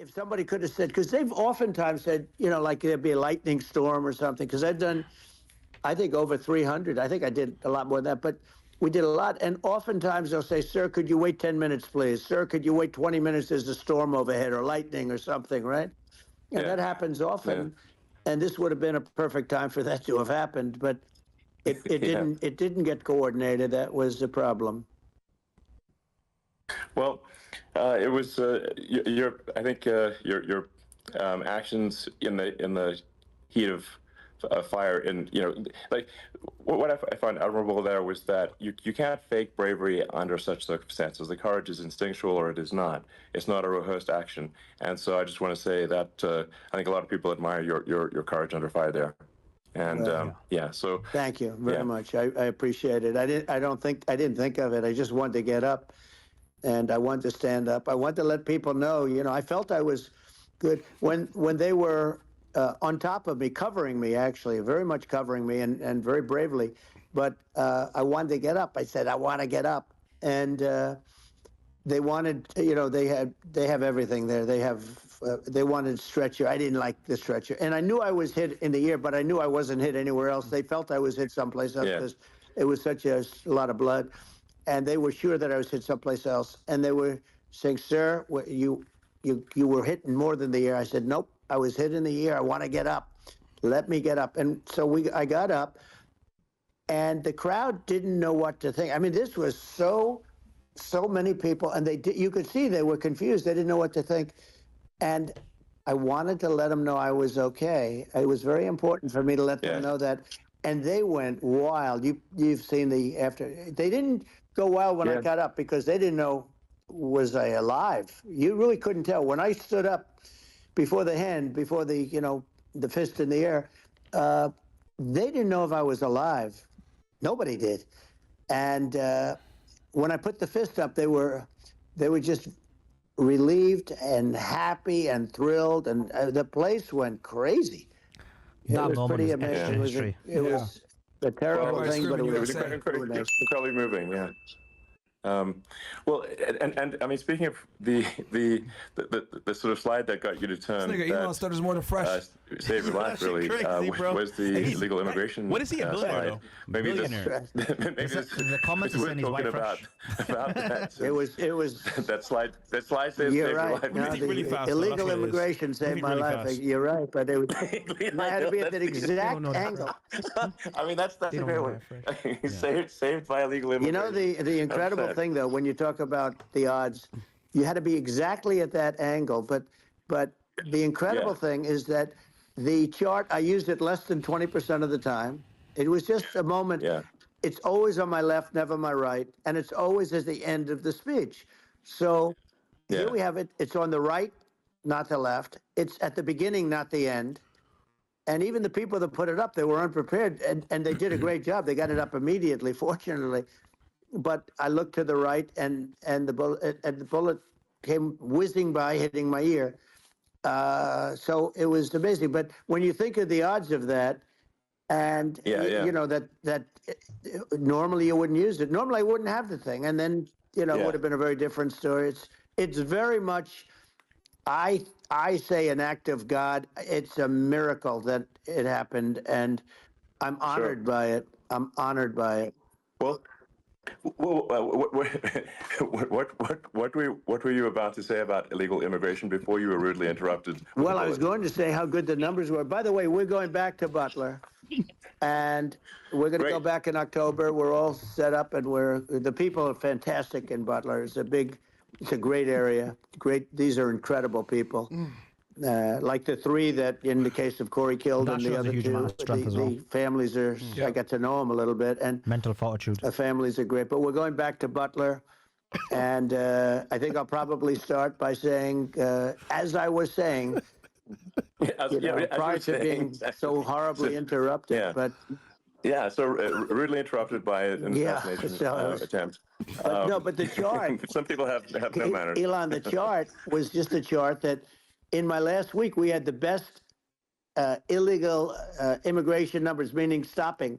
if somebody could have said, because they've oftentimes said, like there'd be a lightning storm or something, because I've done, I think, over 300. I think I did a lot more than that, but we did a lot. And oftentimes they'll say, sir, could you wait 10 minutes, please? Sir, could you wait 20 minutes? There's a storm overhead or lightning or something, right? And that happens often. Yeah. And this would have been a perfect time for that to have happened, but it didn't get coordinated. That was the problem. Well, it was I think your actions in the heat of fire, and like what I found admirable there was that you can't fake bravery under such circumstances. The courage is instinctual, or it is not. It's not a rehearsed action. And so I just want to say that I think a lot of people admire your courage under fire there. And so thank you very much. I appreciate it. I didn't think of it. I just wanted to get up, and I wanted to stand up. I wanted to let people know. I felt I was good when they were on top of me, covering me, actually, very much covering me, and very bravely. But I wanted to get up. I said, I want to get up, and they wanted. They have everything there. They wanted stretcher. I didn't like the stretcher, and I knew I was hit in the ear, but I knew I wasn't hit anywhere else. They felt I was hit someplace else because it was such a lot of blood, and they were sure that I was hit someplace else. And they were saying, "Sir, you were hit more than the ear." I said, "Nope, I was hit in the ear. I want to get up. Let me get up." And so I got up, and the crowd didn't know what to think. I mean, this was so many people, and you could see they were confused. They didn't know what to think. And I wanted to let them know I was okay. It was very important for me to let them know that. And they went wild. You've seen the after. They didn't go wild when I got up because they didn't know, was I alive? You really couldn't tell. When I stood up before the hand, before the fist in the air, they didn't know if I was alive. Nobody did. And when I put the fist up, they were just relieved and happy and thrilled, and the place went crazy. It was pretty amazing. It was a terrible thing, but it was incredibly moving. Yeah. Well, and I mean, speaking of the sort of slide that got you to turn, Elon stutters more than fresh. Saved your life, really. Was the illegal immigration? What is he, a billionaire? Maybe billionaire. the comments is saying he's white about that. It was that slide. That slide saved your life. No, really fast, illegal immigration saved my life. Fast. You're right, but it had to be at that exact angle. I mean, that's a great one. Saved by illegal immigration. The incredible thing, though, when you talk about the odds, you had to be exactly at that angle. But the incredible thing is that the chart, I used it less than 20% of the time. It was just a moment. Yeah. It's always on my left, never my right, and it's always at the end of the speech. So here we have it. It's on the right, not the left. It's at the beginning, not the end. And even the people that put it up, they were unprepared, and they did a great job. They got it up immediately, fortunately. But I looked to the right, and the bullet came whizzing by, hitting my ear. So it was amazing. But when you think of the odds of that, and that normally you wouldn't use it. Normally I wouldn't have the thing, and then it would have been a very different story. It's very much, I say, an act of God. It's a miracle that it happened, and I'm honored by it. I'm honored by it. Well, what were you about to say about illegal immigration before you were rudely interrupted? Well, I was going to say how good the numbers were. By the way, we're going back to Butler, and we're going to go back in October. We're all set up, and the people are fantastic in Butler. It's a great area. These are incredible people. Like the three that, in the case of Corey killed, and the other two, the families are. I got to know them a little bit, and mental fortitude. The families are great. But we're going back to Butler, and I think I'll probably start by saying, as I was saying, prior to being so horribly interrupted, but. Yeah, so rudely interrupted by an assassination attempt. No, but the chart. Some people have no manners. Elon, the chart was just a chart that. In my last week, we had the best illegal immigration numbers, meaning stopping.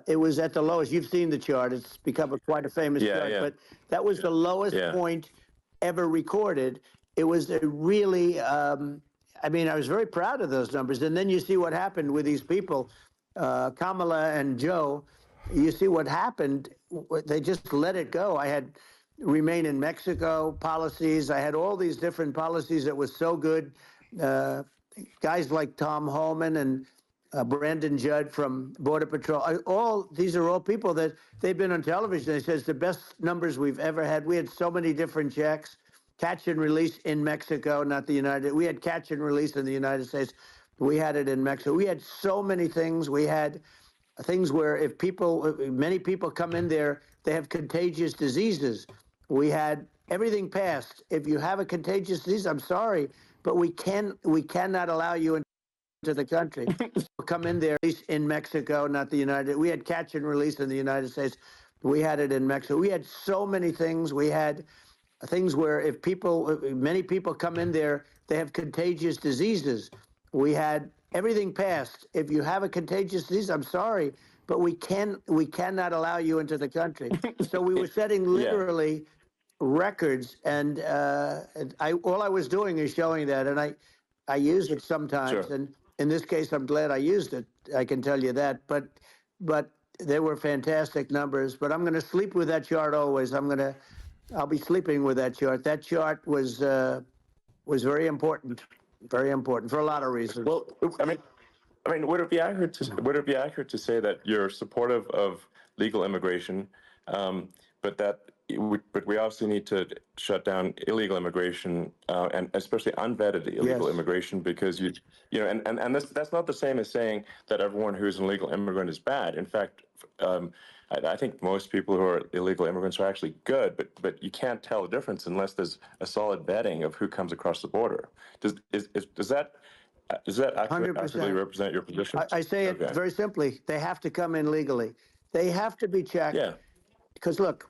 It was at the lowest. You've seen the chart. It's become quite a famous chart. Yeah. But that was the lowest point ever recorded. it was a really, I mean, I was very proud of those numbers. And then you see what happened with these people, Kamala and Joe. You see what happened. They just let it go. I had remain in Mexico policies. I had all these different policies that was so good. Guys like Tom Homan and Brandon Judd from Border Patrol. These are all people that they've been on television. They says the best numbers we've ever had. We had so many different checks, catch and release in Mexico, not the United. We had catch and release in the United States. We had it in Mexico. We had so many things. We had things where if many people come in there, they have contagious diseases. We had everything passed. If you have a contagious disease, I'm sorry, but we cannot allow you into the country. Come in there in Mexico, not the United. We had catch and release in the United States. We had it in Mexico. We had so many things. We had things where if many people come in there, they have contagious diseases. We had everything passed. If you have a contagious disease, I'm sorry, but we cannot allow you into the country. So we were setting literally records, and all I was doing is showing that, and I use it sometimes, and in this case, I'm glad I used it. I can tell you that, but they were fantastic numbers. But I'm going to sleep with that chart always. I'll be sleeping with that chart. That chart was very important for a lot of reasons. Well, I mean, would it be accurate to say that you're supportive of legal immigration, but we also need to shut down illegal immigration and especially unvetted illegal immigration, because and that's not the same as saying that everyone who's an illegal immigrant is bad. In fact, I think most people who are illegal immigrants are actually good, but you can't tell the difference unless there's a solid vetting of who comes across the border. Does that accurately represent your position? I say it very simply. They have to come in legally. They have to be checked. Yeah. Because look,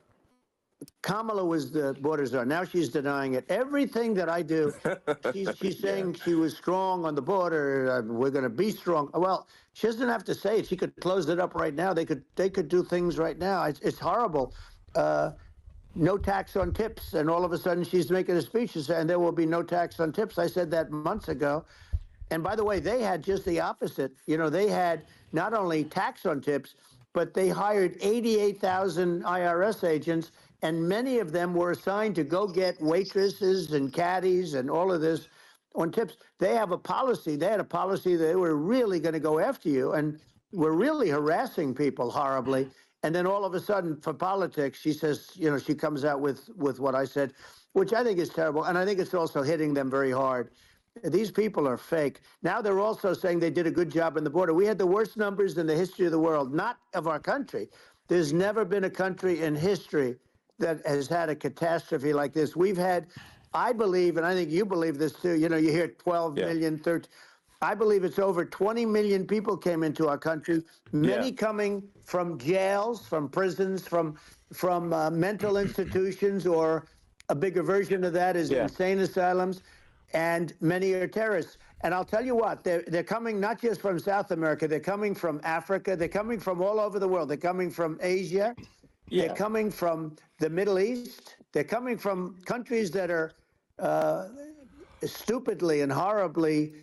Kamala was the border czar. Now she's denying it. Everything that I do, she's saying she was strong on the border. We're going to be strong. Well, she doesn't have to say it. She could close it up right now. They could do things right now. It's horrible. No tax on tips, and all of a sudden she's making a speech and there will be no tax on tips. I said that months ago. And by the way, they had just the opposite. They had not only tax on tips, but they hired 88,000 IRS agents, and many of them were assigned to go get waitresses and caddies and all of this on tips. They have a policy. They had a policy that they were really going to go after you and were really harassing people horribly. And then all of a sudden, for politics, she says, she comes out with what I said, which I think is terrible. And I think it's also hitting them very hard. These people are fake. Now they're also saying they did a good job on the border. We had the worst numbers in the history of the world, not of our country. There's never been a country in history that has had a catastrophe like this. We've had, I believe, and I think you believe this too, you hear 12 million, 13. I believe it's over 20 million people came into our country, many coming from jails, from prisons, from mental institutions, or a bigger version of that is insane asylums. And many are terrorists. And I'll tell you what, they're coming not just from South America, they're coming from Africa, they're coming from all over the world. They're coming from Asia, they're coming from the Middle East, they're coming from countries that are stupidly and horribly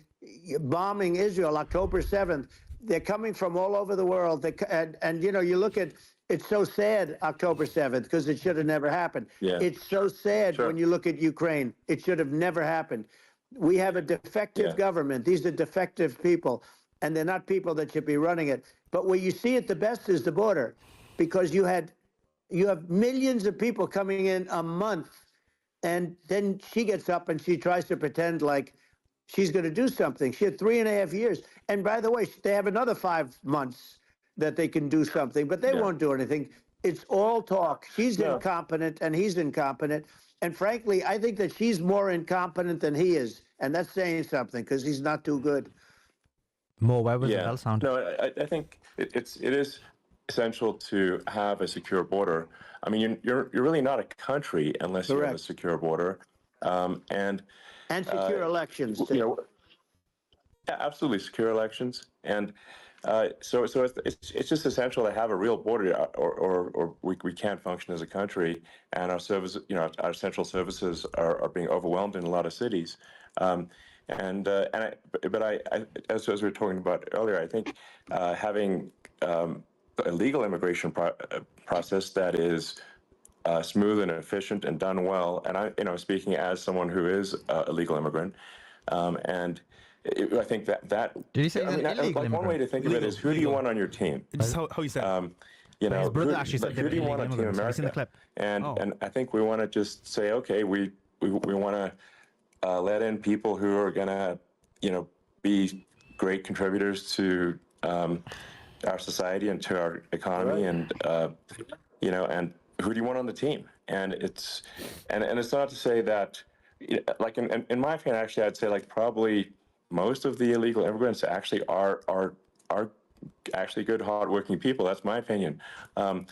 bombing Israel October 7th. They're coming from all over the world. And you look at, it's so sad, October 7th, because it should have never happened. It's so sad when you look at Ukraine. It should have never happened. We have a defective government. These are defective people, and they're not people that should be running it. But where you see it the best is the border, because you have millions of people coming in a month, and then she gets up and she tries to pretend like she's going to do something. She had 3.5 years. And by the way, they have another 5 months that they can do something, but they won't do anything. It's all talk. She's incompetent and he's incompetent. And frankly, I think that she's more incompetent than he is. And that's saying something, because he's not too good. Mo, why was the bell sound? No, I think it is essential to have a secure border. I mean, you're really not a country unless you have a secure border. And secure elections. Absolutely, secure elections. And So it's just essential to have a real border, or we can't function as a country, and our service, our essential services are being overwhelmed in a lot of cities. As we were talking about earlier, I think having a legal immigration process that is smooth and efficient and done well, and speaking as someone who is a legal immigrant, and I think that Did you say I mean, illegal like one way to think of it is, who do you want on your team? Just how you said. His brother actually said they who were do you illegal want on Team immigrants. Have you seen the America? clip? And I think we want to just say, okay, we want to let in people who are going to, be great contributors to our society and to our economy, and and who do you want on the team? And it's not to say that, like in my opinion, actually, I'd say like probably most of the illegal immigrants actually are actually good, hardworking people. That's my opinion. But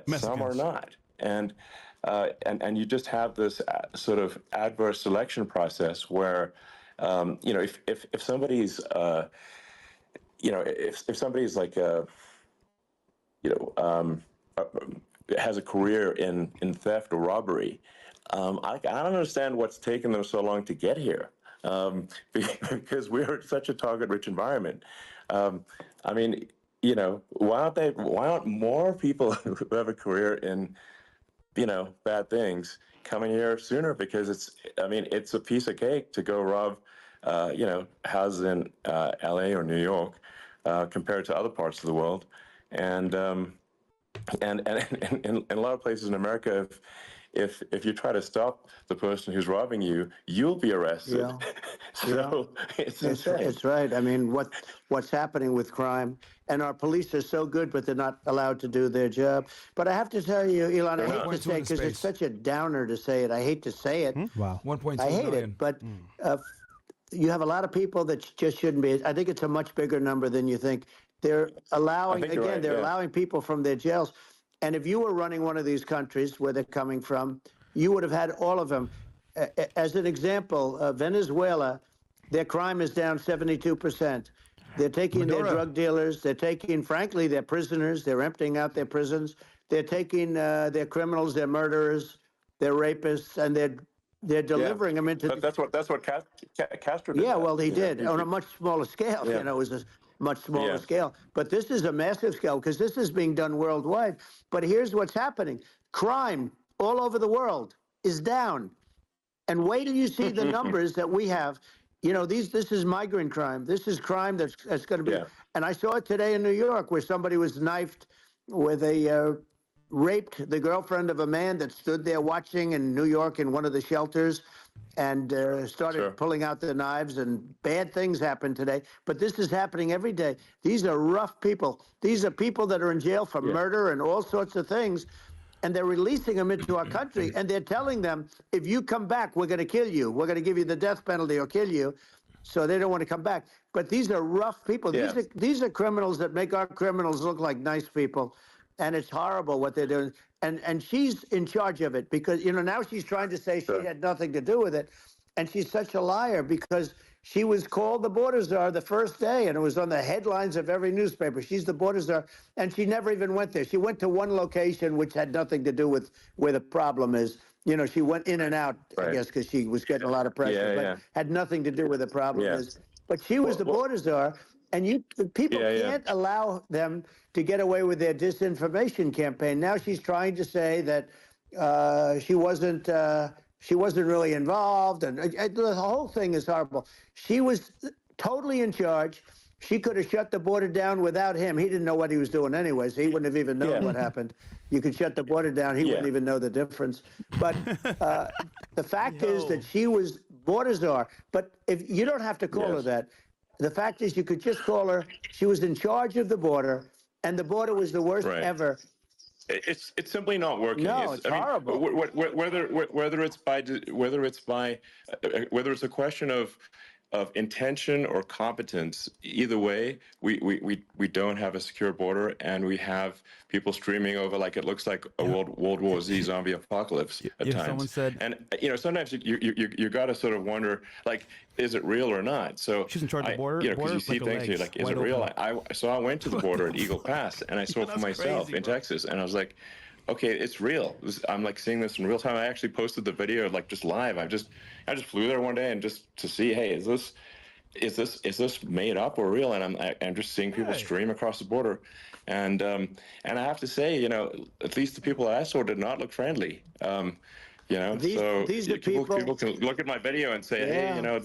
Mexicans. Some are not, and you just have this sort of adverse selection process where, if somebody's, if somebody's like has a career in theft or robbery, I don't understand what's taken them so long to get here, because we're in such a target-rich environment. I mean, why aren't more people who have a career in, bad things coming here sooner? Because it's a piece of cake to go rob, houses in LA or New York, compared to other parts of the world. And in a lot of places in America, if you try to stop the person who's robbing you, you'll be arrested. Yeah. So it's insane. It's right. I mean, what's happening with crime, and our police are so good, but they're not allowed to do their job. But I have to tell you, Elon, I hate to say it because it's such a downer to say it. I hate to say it. Wow. 1.2 I hate million. it, but you have a lot of people that just shouldn't be. I think it's a much bigger number than you think. They're allowing, think you're again, right, they're yeah. allowing people from their jails. And if you were running one of these countries where they're coming from, you would have had all of them. As an example, Venezuela, their crime is down 72%. They're taking their drug dealers. They're taking, frankly, their prisoners. They're emptying out their prisons. They're taking their criminals, their murderers, their rapists, and they're delivering them into. That's what Castro did. Yeah, well, he did on a much smaller scale. Yeah. It was a much smaller Yeah. scale. But this is a massive scale because this is being done worldwide. But here's what's happening: crime all over the world is down. And wait till you see the numbers that we have. This is migrant crime. This is crime that's going to be. Yeah. And I saw it today in New York where somebody was knifed with raped the girlfriend of a man that stood there watching in New York in one of the shelters, and started pulling out the knives, and bad things happened today. But this is happening every day. These are rough people. These are people that are in jail for murder and all sorts of things. And they're releasing them into our country, and they're telling them, if you come back, we're going to kill you. We're going to give you the death penalty or kill you. So they don't want to come back. But these are rough people. Yeah. These are criminals that make our criminals look like nice people. And it's horrible what they're doing. And she's in charge of it because, now she's trying to say she had nothing to do with it. And she's such a liar because she was called the border czar the first day, and it was on the headlines of every newspaper. She's the border czar, and she never even went there. She went to one location which had nothing to do with where the problem is. She went in and out, I guess, because she was getting a lot of pressure, but had nothing to do with the problem is. But she was the border czar, and people can't allow them to get away with their disinformation campaign. Now she's trying to say that she wasn't really involved, and the whole thing is horrible. She was totally in charge. She could have shut the border down without him. He didn't know what he was doing anyway, so he wouldn't have even known what happened. You could shut the border down. He wouldn't even know the difference. But the fact is that she was border czar. But if you don't have to call her that. The fact is you could just call her, she was in charge of the border, and the border was the worst ever. It's simply not working. No, it's horrible. Whether it's a question of of intention or competence. Either way, we don't have a secure border, and we have people streaming over like it looks like a World War Z zombie apocalypse at times. Someone said, and sometimes you got to sort of wonder, like, is it real or not? So she's in charge of the border. Because you see things, you're like, is it real? So I went to the border at Eagle Pass, and I saw for myself crazy, in Texas, and I was like, okay, it's real. I'm like seeing this in real time. I actually posted the video like just live. I just flew there one day and just to see, hey, is this made up or real? And I'm just seeing people stream across the border, and I have to say, at least the people I saw did not look friendly. These are people can look at my video and say, hey,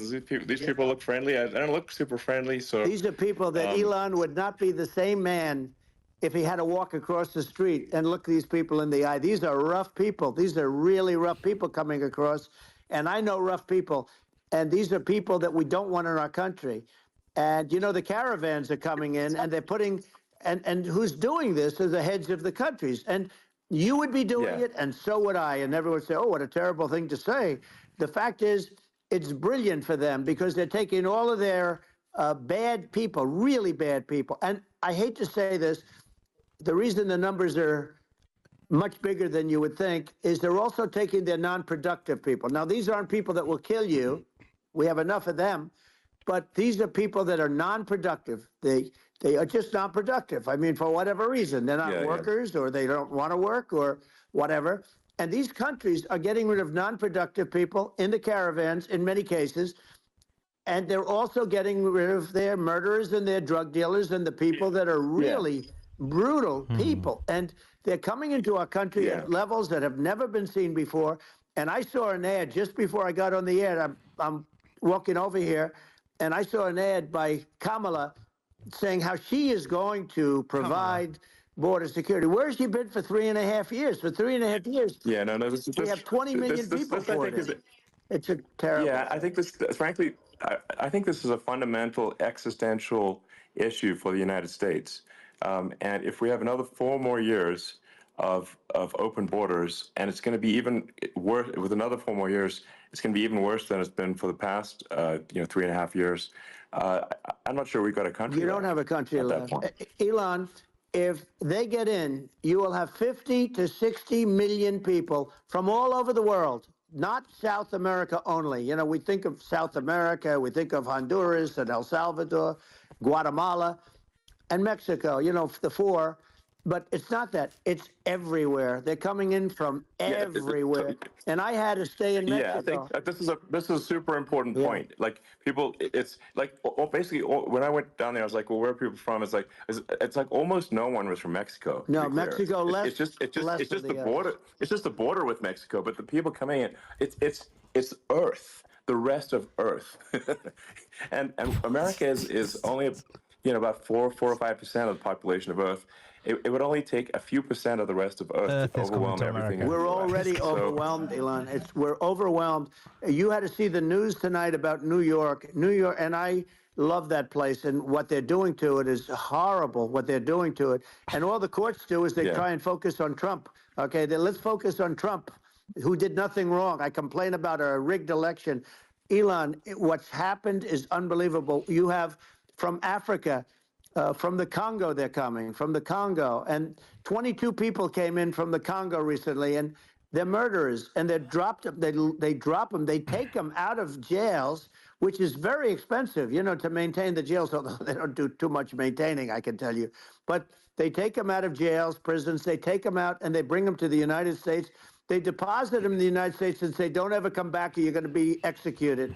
these people look friendly. I don't look super friendly. So these are people that Elon would not be the same man if he had to walk across the street and look these people in the eye. These are rough people. These are really rough people coming across. And I know rough people. And these are people that we don't want in our country. And, the caravans are coming in and they're putting, and who's doing this are the heads of the countries. And you would be doing it, and so would I. And everyone would say, oh, what a terrible thing to say. The fact is, it's brilliant for them because they're taking all of their bad people, really bad people. And I hate to say this, the reason the numbers are much bigger than you would think is they're also taking their non-productive people. Now, these aren't people that will kill you. We have enough of them. But these are people that are non-productive. They are just non-productive. I mean, for whatever reason. They're not workers or they don't want to work or whatever. And these countries are getting rid of non-productive people in the caravans in many cases. And they're also getting rid of their murderers and their drug dealers and the people that are really brutal people. And they're coming into our country at levels that have never been seen before. And I saw an ad just before I got on the air. I'm walking over here, and I saw an ad by Kamala saying how she is going to provide border security. Where has she been for 3.5 years? For 3.5 years. Yeah, no. We have 20 million people for it. It's a terrible. Yeah, I think this, frankly, I think this is a fundamental existential issue for the United States. And if we have another 4 more years of open borders, and it's going to be even worse with another 4 more years, it's going to be even worse than it's been for the past 3.5 years. I'm not sure we've got a country. You don't have a country left. Elon, if they get in, you will have 50 to 60 million people from all over the world, not South America only. We think of South America, we think of Honduras and El Salvador, Guatemala, and Mexico, the 4, but it's not that. It's everywhere. They're coming in from everywhere. And I had to stay in Mexico. Yeah, I think this is a super important point. Like people, it's like basically when I went down there, I was like, well, where are people from? It's like almost no one was from Mexico. No, Mexico less. It's just the border. It's just the border with Mexico. But the people coming in, it's Earth, the rest of Earth, and America is only about 4 or 5% of the population of Earth. It would only take a few percent of the rest of Earth to overwhelm everything. We're already overwhelmed, Elon. We're overwhelmed. You had to see the news tonight about New York, and I love that place. And what they're doing to it is horrible. What they're doing to it, and all the courts do is they try and focus on Trump. Okay, let's focus on Trump, who did nothing wrong. I complain about a rigged election. Elon, what's happened is unbelievable. You have from Africa. From the Congo, they're coming, from the Congo. And 22 people came in from the Congo recently, and they're murderers. And they drop them, they take them out of jails, which is very expensive, to maintain the jails, although they don't do too much maintaining, I can tell you. But they take them out of jails, prisons, they take them out, and they bring them to the United States. They deposit them in the United States and say, don't ever come back or you're going to be executed.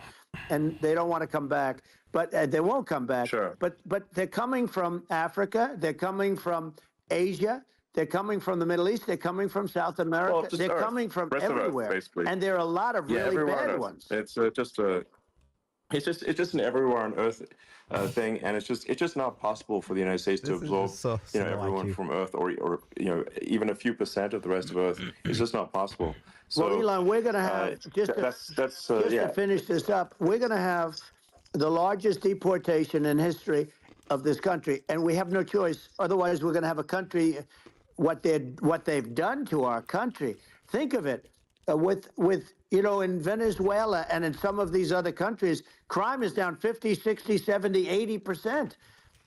And they don't want to come back. But they won't come back. Sure. But they're coming from Africa. They're coming from Asia. They're coming from the Middle East. They're coming from South America. Well, they're coming from everywhere. Earth, and there are a lot of really bad ones. It's just an everywhere on Earth thing, and it's just not possible for the United States to absorb everyone from Earth or even a few percent of the rest of Earth. It's just not possible. So, well, Elon, we're going to have to finish this up. We're going to have the largest deportation in history of this country, and we have no choice. Otherwise, we're going to have a country. What they've done to our country. Think of it. with in Venezuela and in some of these other countries, crime is down 50, 60, 70, 80%.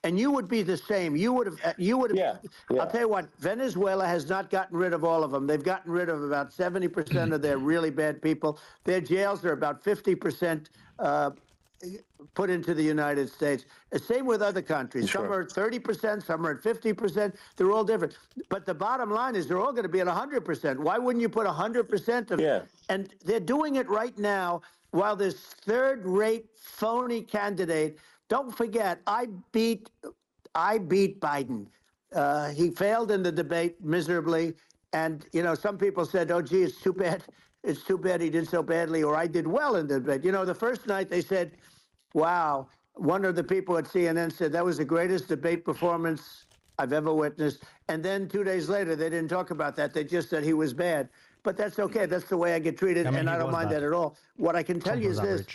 And you would be the same. You would have. Yeah, I'll tell you what. Venezuela has not gotten rid of all of them. They've gotten rid of about 70% of their really bad people. Their jails are about 50% put into the United States. Same with other countries. Sure. Some are at 30%, some are at 50%. They're all different. But the bottom line is they're all going to be at 100%. Why wouldn't you put 100% of? Yeah. And they're doing it right now while this third-rate phony candidate. Don't forget, I beat Biden. He failed in the debate miserably. And, some people said, oh, gee, it's too bad. It's too bad he did so badly, or I did well in the debate. The first night they said, wow, one of the people at CNN said that was the greatest debate performance I've ever witnessed. And then 2 days later, they didn't talk about that. They just said he was bad. But that's okay. That's the way I get treated, and I don't mind that at all. What I can tell you is this.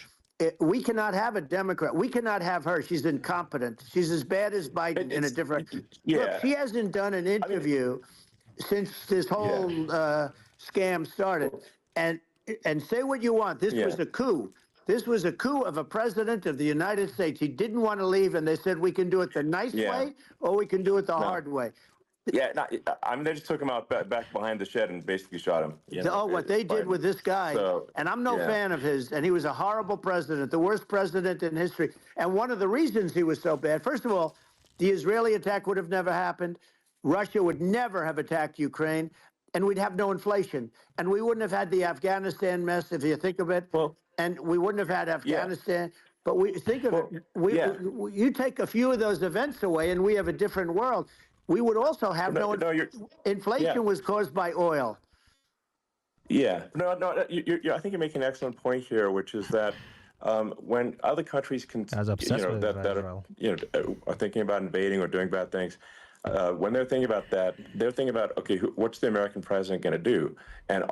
We cannot have a Democrat. We cannot have her. She's incompetent. She's as bad as Biden in a different. Yeah. Look, she hasn't done an interview since this whole scam started. And say what you want. This was a coup. This was a coup of a president of the United States. He didn't want to leave, and they said we can do it the nice way or we can do it the hard way. Yeah, they just took him out back behind the shed and basically shot him. What they did with this guy, and I'm no fan of his, and he was a horrible president, the worst president in history. And one of the reasons he was so bad, first of all, the Israeli attack would have never happened. Russia would never have attacked Ukraine, and we'd have no inflation. And we wouldn't have had the Afghanistan mess, if you think of it. And we wouldn't have had Afghanistan. But we think of it. You take a few of those events away, and we have a different world. We would also have inflation was caused by oil. Yeah, I think you're making an excellent point here, which is that when other countries are thinking about invading or doing bad things, when they're thinking about that, they're thinking about, okay, what's the American president going to do? And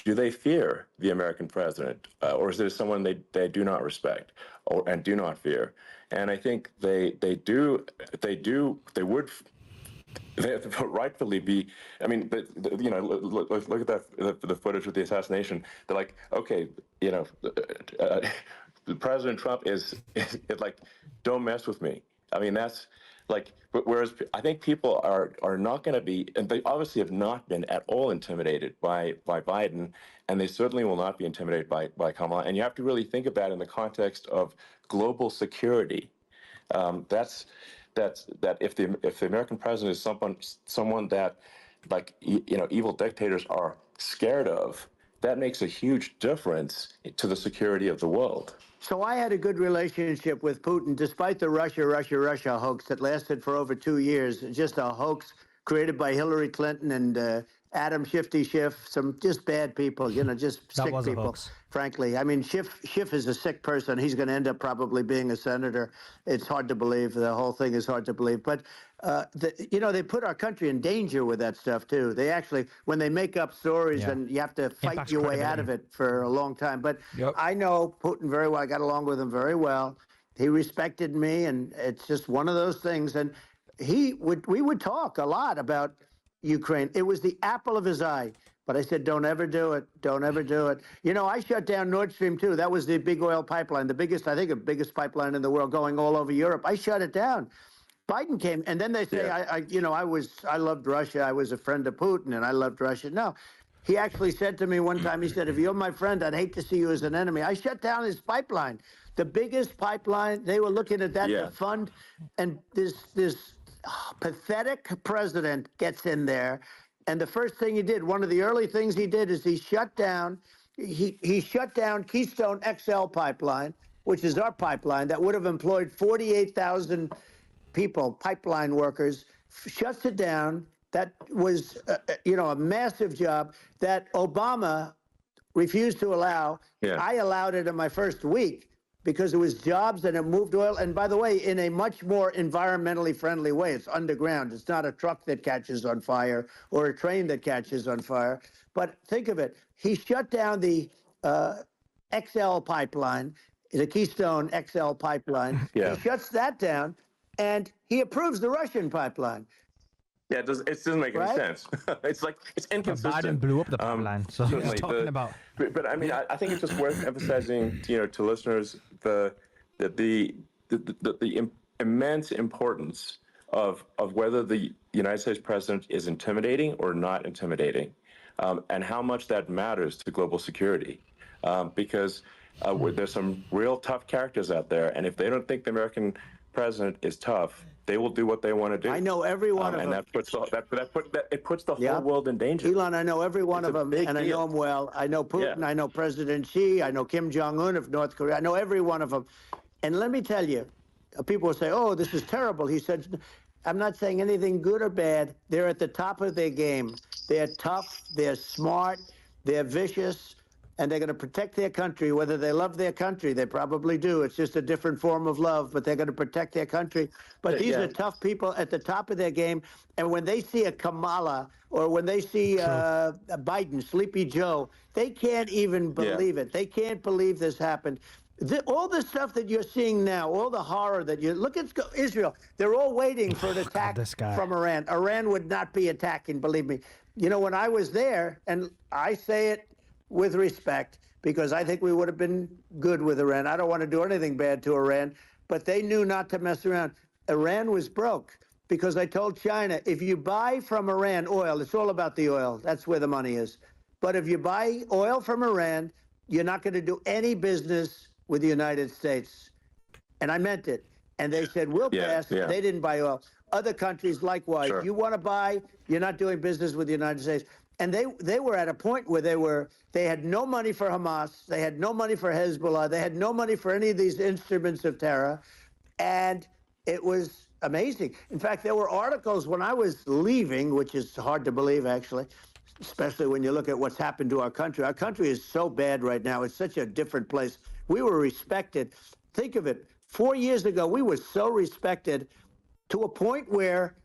do they fear the American president? Or is there someone they do not respect and do not fear? And I think they would rightfully be. I mean, look at the footage of the assassination. They're like, okay, President Trump is like, don't mess with me. I mean, that's like, whereas I think people are not going to be, and they obviously have not been at all intimidated by Biden, and they certainly will not be intimidated by Kamala. And you have to really think of that in the context of global security. That if the American president is someone that, like, evil dictators are scared of, that makes a huge difference to the security of the world. So I had a good relationship with Putin, despite the Russia hoax that lasted for over 2 years. Just a hoax created by Hillary Clinton and Adam Shifty Schiff, some just bad people, just sick people, frankly. I mean, Schiff is a sick person. He's going to end up probably being a senator. It's hard to believe. The whole thing is hard to believe. But, they put our country in danger with that stuff, too. They actually, when they make up stories, and you have to fight your way out of it for a long time. But I know Putin very well. I got along with him very well. He respected me, and it's just one of those things. And we would talk a lot about Ukraine. It was the apple of his eye. But I said, don't ever do it. Don't ever do it. I shut down Nord Stream 2. That was the big oil pipeline, the biggest pipeline in the world going all over Europe. I shut it down. Biden came, and then they say, I loved Russia. I was a friend of Putin, and I loved Russia. No. He actually said to me one time, he said, if you're my friend, I'd hate to see you as an enemy. I shut down his pipeline. The biggest pipeline, they were looking at that to fund, and this pathetic president gets in there, and the first thing he did, one of the early things he did, is he shut down Keystone XL pipeline, which is our pipeline that would have employed 48,000 people, pipeline workers. Shuts it down. That was a massive job that Obama refused to allow. I allowed it in my first week, because it was jobs and it moved oil. And by the way, in a much more environmentally friendly way. It's underground. It's not a truck that catches on fire or a train that catches on fire. But think of it. He shut down the XL pipeline, the Keystone XL pipeline. He shuts that down, and he approves the Russian pipeline. Yeah, it doesn't make any Right? sense. It's like it's But inconsistent. Biden blew up the pipeline, so he's Certainly, talking about. but I mean, I think it's just worth emphasizing, to listeners the immense importance of whether the United States president is intimidating or not intimidating, and how much that matters to global security, because there's some real tough characters out there, and if they don't think the American president is tough, they will do what they want to do. I know every one of and them. it puts the Yeah. whole world in danger. Elon, I know every one It's of a them, big and I deal. know them well. I know Putin. Yeah. I know President Xi. I know Kim Jong-un of North Korea. I know every one of them. And let me tell you, people will say, oh, this is terrible. He said, I'm not saying anything good or bad. They're at the top of their game. They're tough. They're smart. They're vicious. And they're going to protect their country, whether they love their country. They probably do. It's just a different form of love, but they're going to protect their country. But these are tough people at the top of their game. And when they see a Kamala or when they see Biden, Sleepy Joe, they can't even believe it. They can't believe this happened. All the stuff that you're seeing now, all the horror that you look at Israel, they're all waiting for an attack from Iran. Iran would not be attacking, believe me. When I was there, and I say it with respect, because I think we would have been good with Iran. I don't want to do anything bad to Iran, but they knew not to mess around. Iran was broke because I told China, if you buy from Iran oil, it's all about the oil. That's where the money is. But if you buy oil from Iran, you're not going to do any business with the United States. And I meant it. And they said, we'll pass. Yeah. They didn't buy oil. Other countries, likewise. Sure. You want to buy, you're not doing business with the United States. And they were at a point where they had no money for Hamas. They had no money for Hezbollah. They had no money for any of these instruments of terror. And it was amazing. In fact, there were articles when I was leaving, which is hard to believe, actually, especially when you look at what's happened to our country. Our country is so bad right now. It's such a different place. We were respected. Think of it. 4 years ago, we were so respected to a point where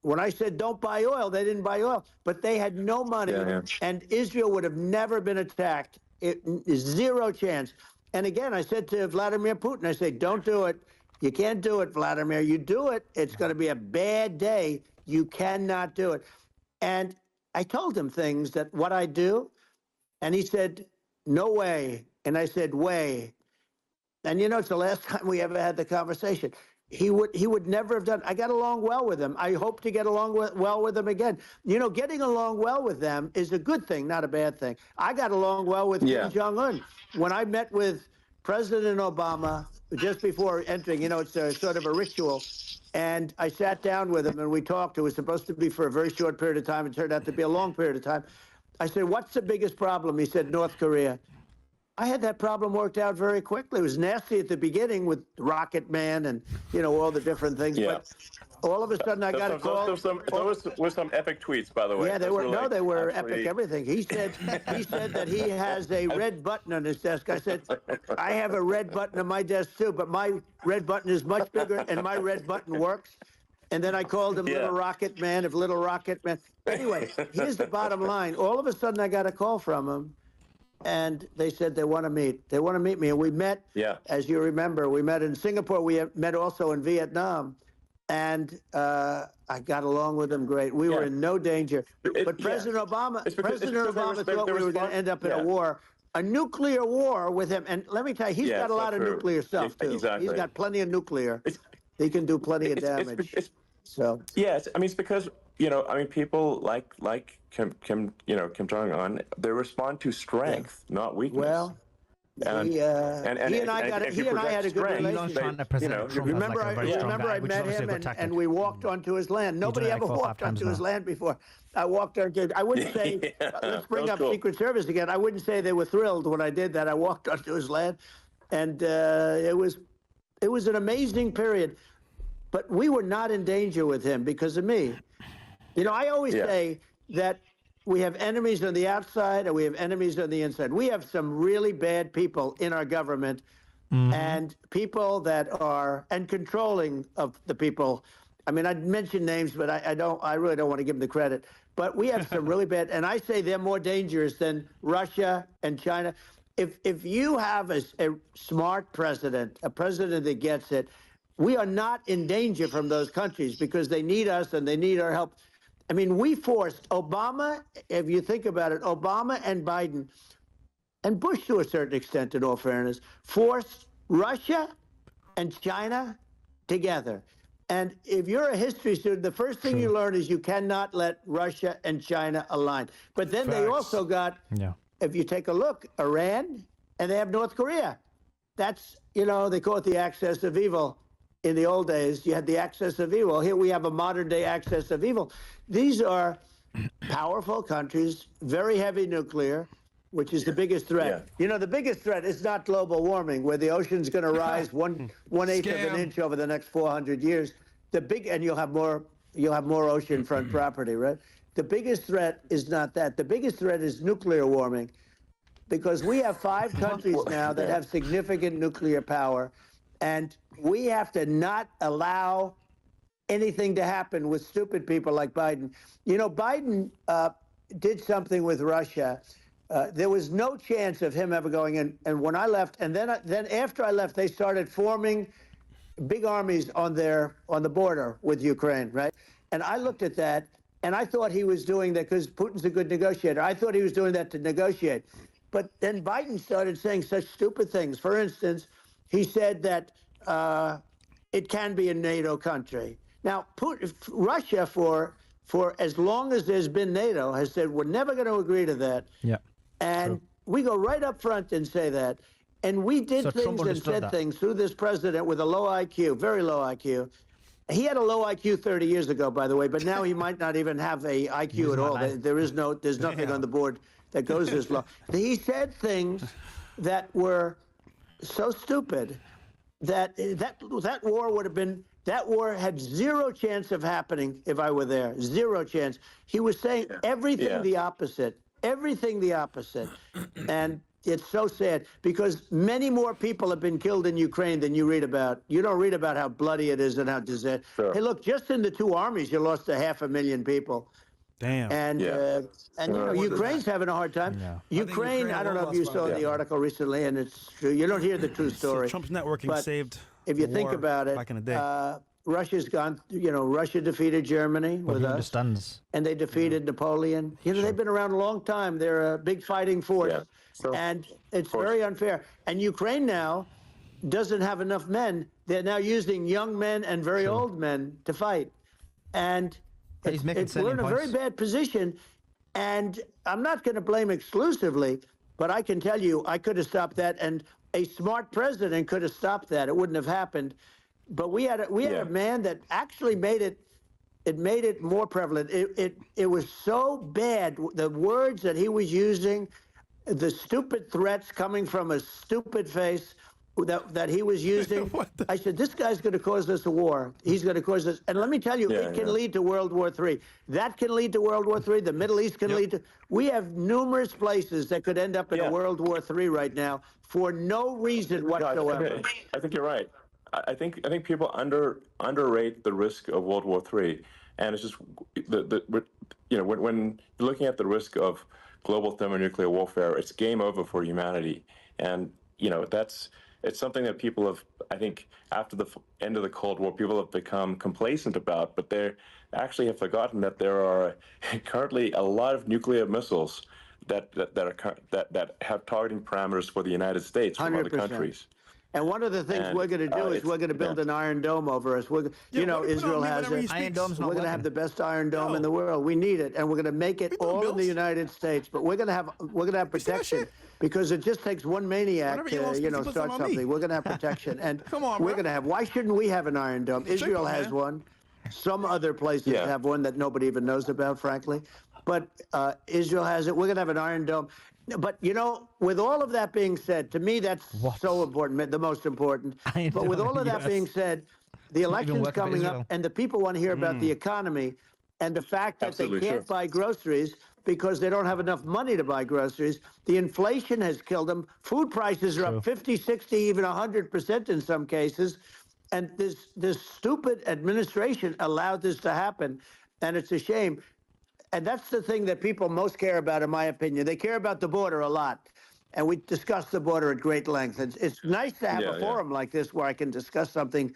when I said don't buy oil, they didn't buy oil, but they had no money, and Israel would have never been attacked. It is zero chance. And again, I said to Vladimir Putin, I said, don't do it. You can't do it, Vladimir. You do it, it's going to be a bad day. You cannot do it. And I told him things that what I do, and he said, no way. And I said, way. And it's the last time we ever had the conversation. He would never have done. I got along well with him. I hope to get along well with him again. Getting along well with them is a good thing, not a bad thing. I got along well with Kim Jong-un. When I met with President Obama just before entering, it's a sort of a ritual. And I sat down with him and we talked. It was supposed to be for a very short period of time. It turned out to be a long period of time. I said, what's the biggest problem? He said, North Korea. I had that problem worked out very quickly. It was nasty at the beginning with Rocket Man and, all the different things. Yeah. But all of a sudden I got a call. Those were some epic tweets, by the way. Yeah, they were. Like, they were absolutely... epic. Everything. He said that he has a red button on his desk. I said, I have a red button on my desk too, but my red button is much bigger, and my red button works. And then I called him Little Rocket Man. Little Rocket Man. Anyway, here's the bottom line. All of a sudden I got a call from him. And they said they want to meet. They want to meet me. And we met, as you remember, we met in Singapore. We met also in Vietnam. And I got along with them great. We were in no danger. But President Obama thought we were going to end up in a war, a nuclear war with him. And let me tell you, he's got a lot of nuclear stuff, too. Exactly. He's got plenty of nuclear. He can do plenty of damage. It's because, people like Kim Jong-un, they respond to strength, not weakness. Well, he and I had a good relationship. Remember I met him and we walked onto his land. Nobody ever walked onto his land before. I walked onto. I wouldn't say. Let's bring up Secret Service again. I wouldn't say they were thrilled when I did that. I walked onto his land, and it was an amazing period. But we were not in danger with him because of me. I always say that we have enemies on the outside and we have enemies on the inside. We have some really bad people in our government and people that are controlling of the people. I mean, I'd mention names, but I really don't want to give them the credit. But we have some really bad, and I say they're more dangerous than Russia and China. If you have a smart president, a president that gets it, we are not in danger from those countries because they need us and they need our help. I mean, we forced Obama, if you think about it, Obama and Biden, and Bush to a certain extent, in all fairness, forced Russia and China together. And if you're a history student, the first thing you learn is you cannot let Russia and China align. But then they also got, if you take a look, Iran, and they have North Korea. That's, you know, they call it the axis of evil. In the old days, you had the axis of evil. Here we have a modern day axis of evil. These are powerful countries, very heavy nuclear, which is the biggest threat. Yeah. You know, the biggest threat is not global warming, where the ocean's going to rise one-eighth of an inch over the next 400 years. And you'll have more oceanfront property, right? The biggest threat is not that. The biggest threat is nuclear warming, because we have 5 countries now that have significant nuclear power, and we have to not allow anything to happen with stupid people like Biden. You know, Biden did something with Russia. There was no chance of him ever going in. And when I left, and then after I left, they started forming big armies on the border with Ukraine, right? And I looked at that, and I thought he was doing that because Putin's a good negotiator. I thought he was doing that to negotiate. But then Biden started saying such stupid things. For instance, he said that it can be a NATO country. Now, Russia, for as long as there's been NATO, has said we're never going to agree to that. Yeah. And we go right up front and say that. And we did things and said things through this president with a low IQ, very low IQ. He had a low IQ 30 years ago, by the way, but now he might not even have a IQ at all. There's nothing on the board that goes this low. He said things that were so stupid that war would have been, that war had zero chance of happening if I were there. Zero chance. He was saying everything the opposite. Everything the opposite. And it's so sad because many more people have been killed in Ukraine than you read about. You don't read about how bloody it is and how disastrous. Sure. Hey, look, just in the 2 armies, you lost 500,000 people. Damn. And you know, Ukraine's having a hard time. Yeah. Ukraine, I don't know if you saw the article recently, and it's true. You don't hear the true story. Trump's networking but saved. If you think about it, back in the day. Russia's gone. You know, Russia defeated Germany But with he us, understands. and they defeated Napoleon. You know, they've been around a long time. They're a big fighting force, and it's very unfair. And Ukraine now doesn't have enough men. They're now using young men and very old men to fight, and He's making we're in a very points. bad position. And I'm not going to blame exclusively, but I can tell you I could have stopped that, and a smart president could have stopped that. It wouldn't have happened. But we had a man that actually made it more prevalent. It was so bad, the words that he was using, the stupid threats coming from a stupid face that he was using. I said, this guy's going to cause us a war. He's going to cause us. And let me tell you, it can lead to World War III. That can lead to World War III. The Middle East can lead to. We have numerous places that could end up in a World War III right now for no reason whatsoever. I think you're right. I think people underrate the risk of World War III, and it's just when you're looking at the risk of global thermonuclear warfare, it's game over for humanity, and it's something that people have, I think, after the end of the Cold War, people have become complacent about, but they actually have forgotten that there are currently a lot of nuclear missiles that have targeting parameters for the United States from other 100%. countries. And one of the things we're going to do is we're going to build an Iron Dome over us. Israel has it. Iron Dome's not We're going to have working. the best Iron Dome in the world. We need it, and we're going to make it all in the United States. But we're going to have protection because it just takes one maniac to start something. We're going to have protection, and we're going to have. Why shouldn't we have an Iron Dome? Israel has one. Some other places have one that nobody even knows about, frankly. But Israel has it. We're going to have an Iron Dome. But, with all of that being said, to me, that's so important, the most important. But with all of that being said, the election's coming up, and the people want to hear about the economy and the fact that they can't buy groceries because they don't have enough money to buy groceries. The inflation has killed them. Food prices are up 50, 60, even 100% in some cases. And this stupid administration allowed this to happen, and it's a shame. And that's the thing that people most care about, in my opinion. They care about the border a lot. And we discuss the border at great length. It's nice to have a forum like this where I can discuss something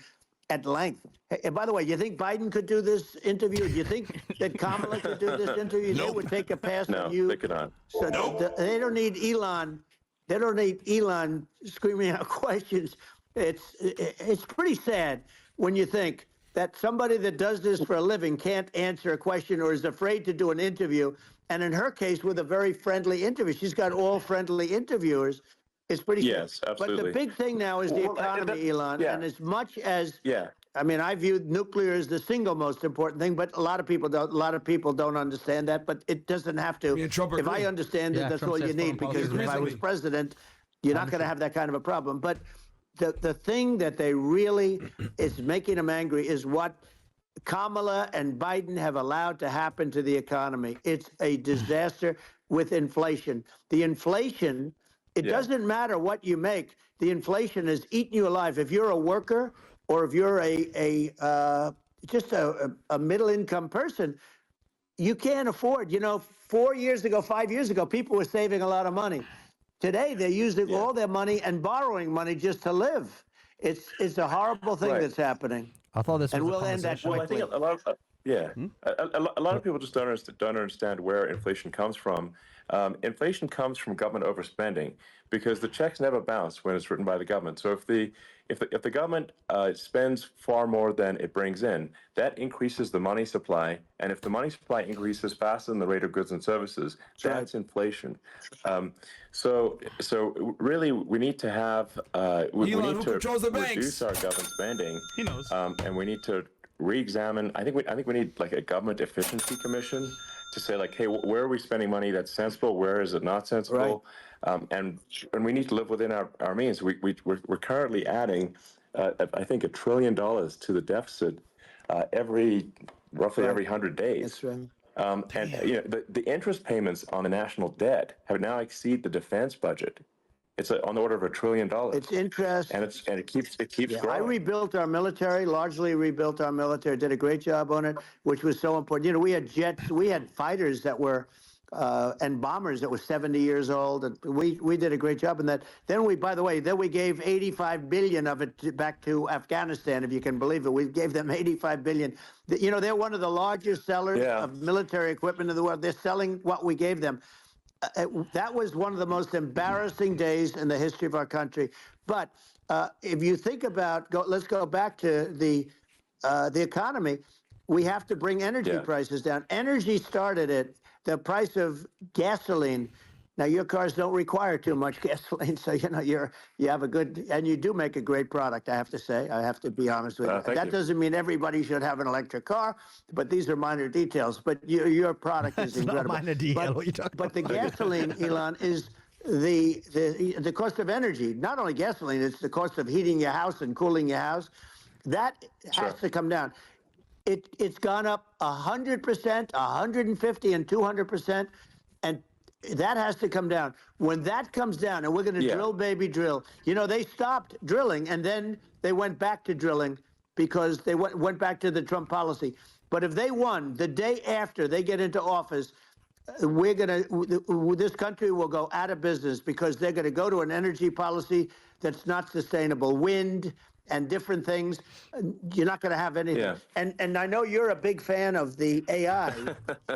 at length. And by the way, you think Biden could do this interview? Do you think that Kamala could do this interview? They would take a pass No, on you. they could not. So they don't need Elon. They don't need Elon screaming out questions. It's pretty sad when you think that somebody that does this for a living can't answer a question or is afraid to do an interview. And in her case, with a very friendly interview, she's got all friendly interviewers. It's pretty Yes, sad. absolutely. But the big thing now is the Well, economy, Elon. yeah. And as much as Yeah. I mean, I view nuclear as the single most important thing, but a lot of people don't. A lot of people don't understand that. But it doesn't have to. Me and Trump If I agree. understand it, Yeah, that's Trump all you says need. foreign Because policy if I was recently. president, you're not going to have that kind of a problem. But the thing that they really is making them angry is what Kamala and Biden have allowed to happen to the economy. It's a disaster with inflation. The inflation, it Yeah. doesn't matter what you make. The inflation has eaten you alive. If you're a worker or if you're just a middle income person, you can't afford. 4 years ago, 5 years ago, people were saving a lot of money. Today, they're using all their money and borrowing money just to live. It's a horrible thing Right. that's happening. I thought this was And a we'll end that conversation. Well, I think quickly. a lot of a lot of people just don't understand where inflation comes from. Inflation comes from government overspending because the checks never bounce when it's written by the government. So if the government spends far more than it brings in, that increases the money supply, and if the money supply increases faster than the rate of goods and services, that's inflation. So really, we need to have we Elon, need who to controls the reduce banks? our government spending. He knows. And we need to re-examine. I think we need like a government efficiency commission to say like, hey, where are we spending money that's sensible? Where is it not sensible? And we need to live within our means. We're currently adding, I think, $1 trillion to the deficit roughly every 100 days. That's right. And the interest payments on the national debt have now exceeded the defense budget. It's on the order of $1 trillion. It's interest. And it keeps I growing. rebuilt our military, largely rebuilt our military, did a great job on it, which was so important. We had jets, we had fighters that were, and bombers that were 70 years old. And we did a great job in that. Then we gave 85 billion of it back to Afghanistan, if you can believe it. We gave them 85 billion. They're one of the largest sellers of military equipment in the world. They're selling what we gave them. That was one of the most embarrassing days in the history of our country. But if you think about, let's go back to the economy. We have to bring energy prices down. Energy started at the price of gasoline. Now your cars don't require too much gasoline, so you have a good, and you do make a great product. I have to say, I have to be honest with you. Thank That you. doesn't mean everybody should have an electric car, but these are minor details. But your product is It's not incredible. minor detail, what you talking But the about? gasoline, Elon, is the cost of energy. Not only gasoline, it's the cost of heating your house and cooling your house. That has to come down. It's gone up 100%, 150, and 200%, and that has to come down. When that comes down, and we're going to drill, baby, drill. They stopped drilling, and then they went back to drilling because they went back to the Trump policy. But if they won the day after they get into office, this country will go out of business because they're going to go to an energy policy that's not sustainable. Wind and different things, you're not going to have anything. Yeah. And I know you're a big fan of the AI,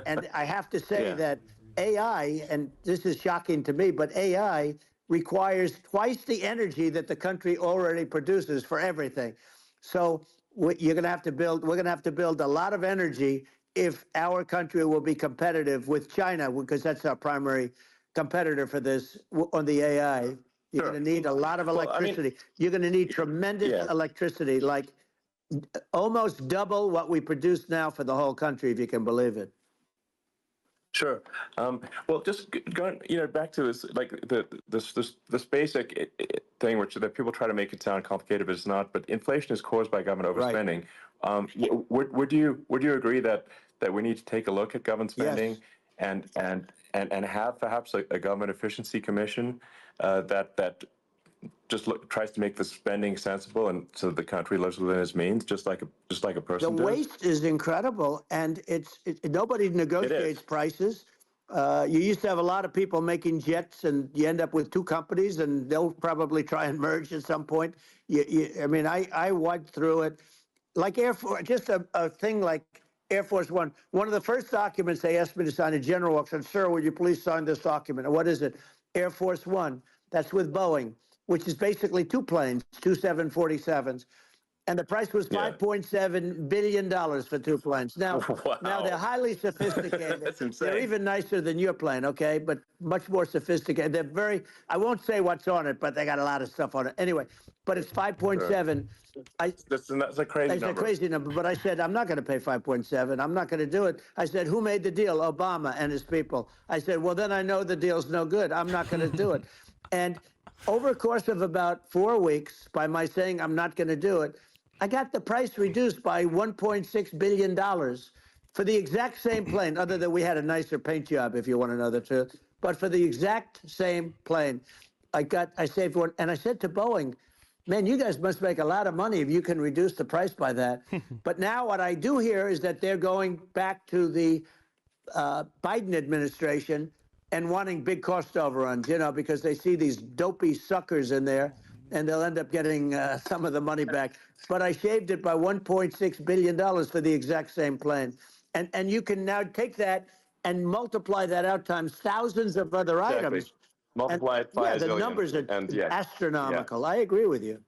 and I have to say that AI, and this is shocking to me, but AI requires twice the energy that the country already produces for everything. So you're going to have to build. We're going to have to build a lot of energy if our country will be competitive with China, because that's our primary competitor for this on the AI. You're going to need a lot of electricity. You're going to need tremendous electricity, like almost double what we produce now for the whole country, if you can believe it. Sure. Well, just going, back to this, like this basic thing, which that people try to make it sound complicated, but it's not. But inflation is caused by government overspending. Would you agree that we need to take a look at government spending and have perhaps a government efficiency commission that just tries to make the spending sensible and so the country lives within its means, just like a person The does? waste is incredible, and nobody negotiates prices. You used to have a lot of people making jets, and you end up with two companies, and they'll probably try and merge at some point. I went through it. like Air Force, just a thing like Air Force One. One of the first documents they asked me to sign in General Work said, "Sir, would you please sign this document?" And what is it? Air Force One. That's with Boeing, which is basically two planes, two 747s. And the price was $5.7 billion for two planes. Now, Wow. now they're highly sophisticated. That's insane. They're even nicer than your plane, okay? But much more sophisticated. They're very, I won't say what's on it, but they got a lot of stuff on it. Anyway, but it's 5.7. That's a crazy It's number. a crazy number, but I said, I'm not going to pay 5.7. I'm not going to do it. I said, who made the deal? Obama and his people. I said, well, then I know the deal's no good. I'm not going to do it. And over a course of about 4 weeks, by my saying I'm not going to do it, I got the price reduced by $1.6 billion for the exact same plane, other than we had a nicer paint job, if you want to know the truth. But for the exact same plane, I saved one. And I said to Boeing, man, you guys must make a lot of money if you can reduce the price by that. But now what I do hear is that they're going back to the Biden administration and wanting big cost overruns, because they see these dopey suckers in there, and they'll end up getting some of the money back. But I shaved it by $1.6 billion for the exact same plane. And you can now take that and multiply that out times thousands of other items. Multiply it by yeah, a the zillion. numbers are And astronomical. I agree with you.